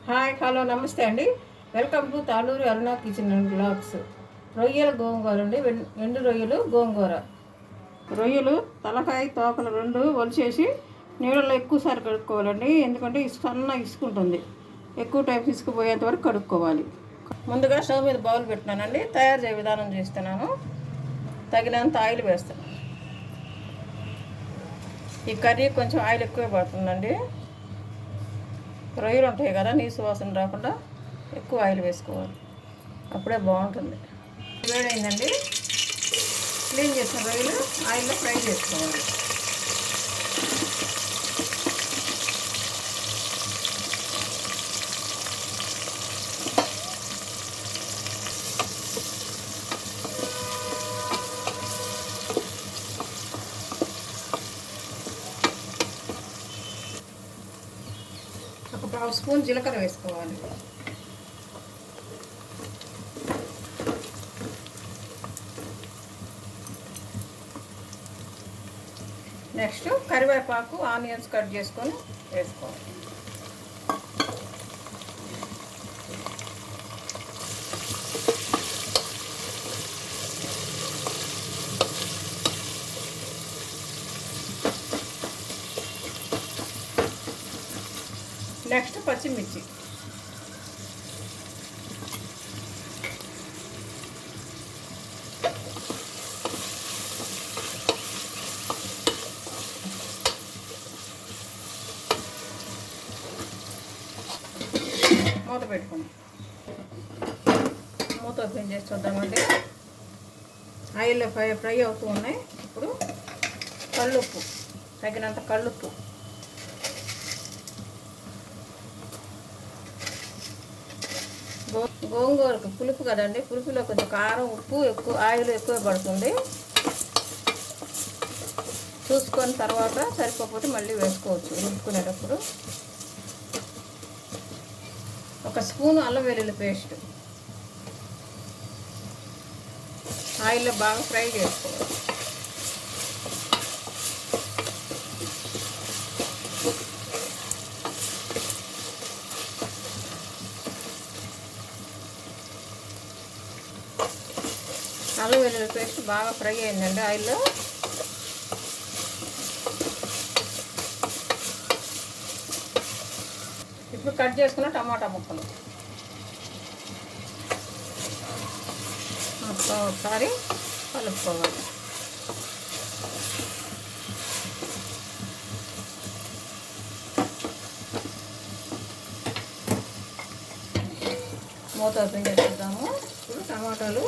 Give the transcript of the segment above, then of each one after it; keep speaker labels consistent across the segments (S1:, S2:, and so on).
S1: Hi hello namaste అండి. Welcome to Taluru Aruna kitchen and blogs. రొయ్యల గోంగూర అండి, ఎండు రొయ్యలు గోంగూర. రొయ్యలు తలకాయ తోకలు రెండు ఒలిచేసి నీళ్ళలో ఎక్కువసారి కడుక్కోవాలండి. ఎందుకంటే సన్న ఇసుకుంటుంది, ఎక్కువ టైం ఇసుకుపోయేంత వరకు కడుక్కోవాలి. ముందుగా స్టవ్ మీద బౌల్ పెట్టినానండి. తయారు చేయ విధానం చేస్తున్నాను. తగినంత ఆయిల్ వేస్తాను. ఈ కర్రీ కొంచెం ఆయిల్ ఎక్కువ పడుతుందండి. రొయ్యలు ఉంటాయి కదా, నీసు వాసన రాకుండా ఎక్కువ ఆయిల్ వేసుకోవాలి, అప్పుడే బాగుంటుంది. వేడైందండి. క్లీన్ చేసిన రొయ్యలు ఆయిల్లో ఫ్రై చేసుకోవాలి. ఒక పావు స్పూన్ జీలకర్ర వేసుకోవాలి. నెక్స్ట్ కరివేపాకు, ఆనియన్స్ కట్ చేసుకొని వేసుకోవాలి. నెక్స్ట్ పచ్చిమిర్చి, మూత పెట్టుకోండి. మూత ఓపెన్ చేసి చూద్దామండి. ఆయిల్లో ఫ్రై అవుతూ ఉన్నాయి. ఇప్పుడు కల్లుప్పు, తగినంత కల్లుప్పు, గోంగూరకు పులుపు కదండి, పులుపులో కొంచెం కారం, ఉప్పు ఎక్కువ, ఆయిల్ ఎక్కువ పడుతుంది. చూసుకొని తర్వాత సరిపోతే మళ్ళీ వేసుకోవచ్చు రుబ్బుకునేటప్పుడు. ఒక స్పూను అల్లం వెల్లుల్లి పేస్ట్ ఆయిల్లో బాగా ఫ్రై చేసుకోవాలి. అల్లం వెల్లుల్లి పేస్ట్ బాగా ఫ్రై అయిందండి ఆయిల్లో. ఇప్పుడు కట్ చేసుకున్న టమాటా ముక్కలు మొత్తం ఒకసారి కలుపుకోవాలి. మూత ఓపెన్ చేద్దాము. ఇప్పుడు టమాటాలు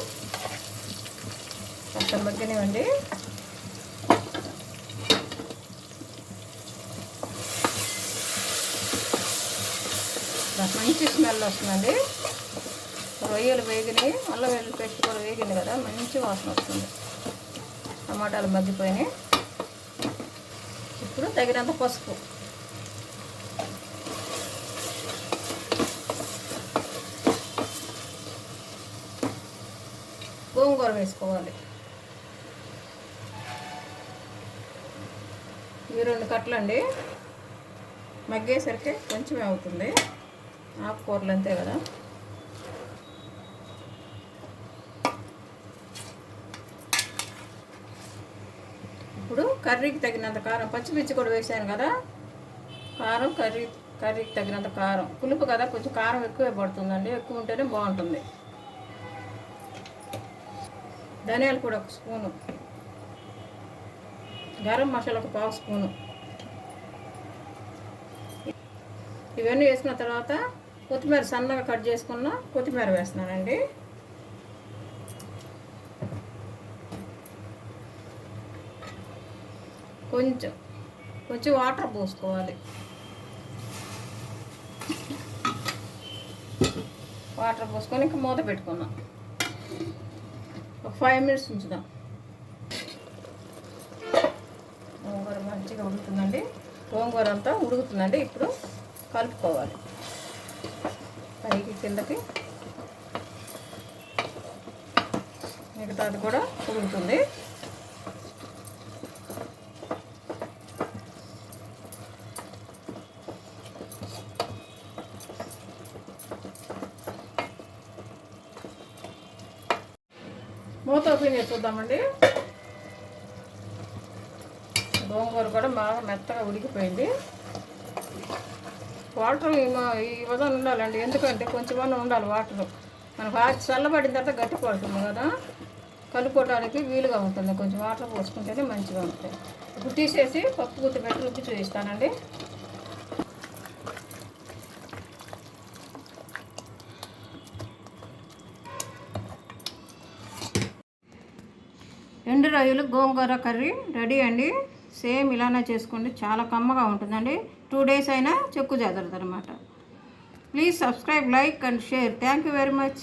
S1: కొంచెం మగ్గనివ్వండి. మంచి స్మెల్ వస్తుందండి. రొయ్యలు వేగినాయి, అల్లం వెల్లుల్లి పేస్ట్ కూడా వేగింది కదా, మంచి వాసన వస్తుంది. టమాటాలు మగ్గిపోయినాయి. ఇప్పుడు తగినంత పసుపు, గోంగూర వేసుకోవాలి. ఇవి 2 కట్టలండి. మగ్గేసరికి కొంచెమే అవుతుంది, ఆకుకూరలు అంతే కదా. ఇప్పుడు కర్రీకి తగినంత కారం, పచ్చిమిర్చి కూడా వేసాను కదా, కారం కర్రీకి తగినంత కారం. పులుపు కదా, కొంచెం కారం ఎక్కువే పడుతుందండి, ఎక్కువ ఉంటేనే బాగుంటుంది. ధనియాలు కూడా 1 స్పూను, గరం మసాలా 1 పావు స్పూను. ఇవన్నీ వేసుకున్న తర్వాత కొత్తిమీర, సన్నగా కట్ చేసుకున్న కొత్తిమీర వేస్తున్నానండి. కొంచెం వాటర్ పోసుకోవాలి. వాటర్ పోసుకొని ఇంకా మూత పెట్టుకున్నాం. ఒక 5 మినిట్స్ ఉంచుదాం. గోంగూర మంచిగా ఉడుకుతుందండి. గోంగూర అంతా ఉడుకుతుందండి. ఇప్పుడు కలుపుకోవాలి, పైకి కిందకి. మిగతాది కూడా ఉడుకుతుంది. మూత ఓపెన్ చేసి చూద్దామండి. గోంగూర కూడా బాగా మెత్తగా ఉడికిపోయింది. వాటర్ ఈ విధంగా ఉండాలండి, ఎందుకంటే కొంచెమన్నా ఉండాలి వాటర్. మనకు చల్లబడిన తర్వాత గట్టిపడుతుంది కదా, కలుపుకోవడానికి వీలుగా ఉంటుంది. కొంచెం వాటర్ పోసుకుంటేనే మంచిగా ఉంటుంది. ఇప్పుడు తీసేసి పప్పు గుత్తి పెట్టి రుబ్బి చూపిస్తానండి. ఎండు రొయ్యలు గోంగూర కర్రీ రెడీ అండి. సేమ్ ఇలానే చేసుకోండి, చాలా కమ్మగా ఉంటుందండి. 2 days అయినా చెక్కు చెదరదు అనమాట. Please subscribe, like and share. Thank you very much.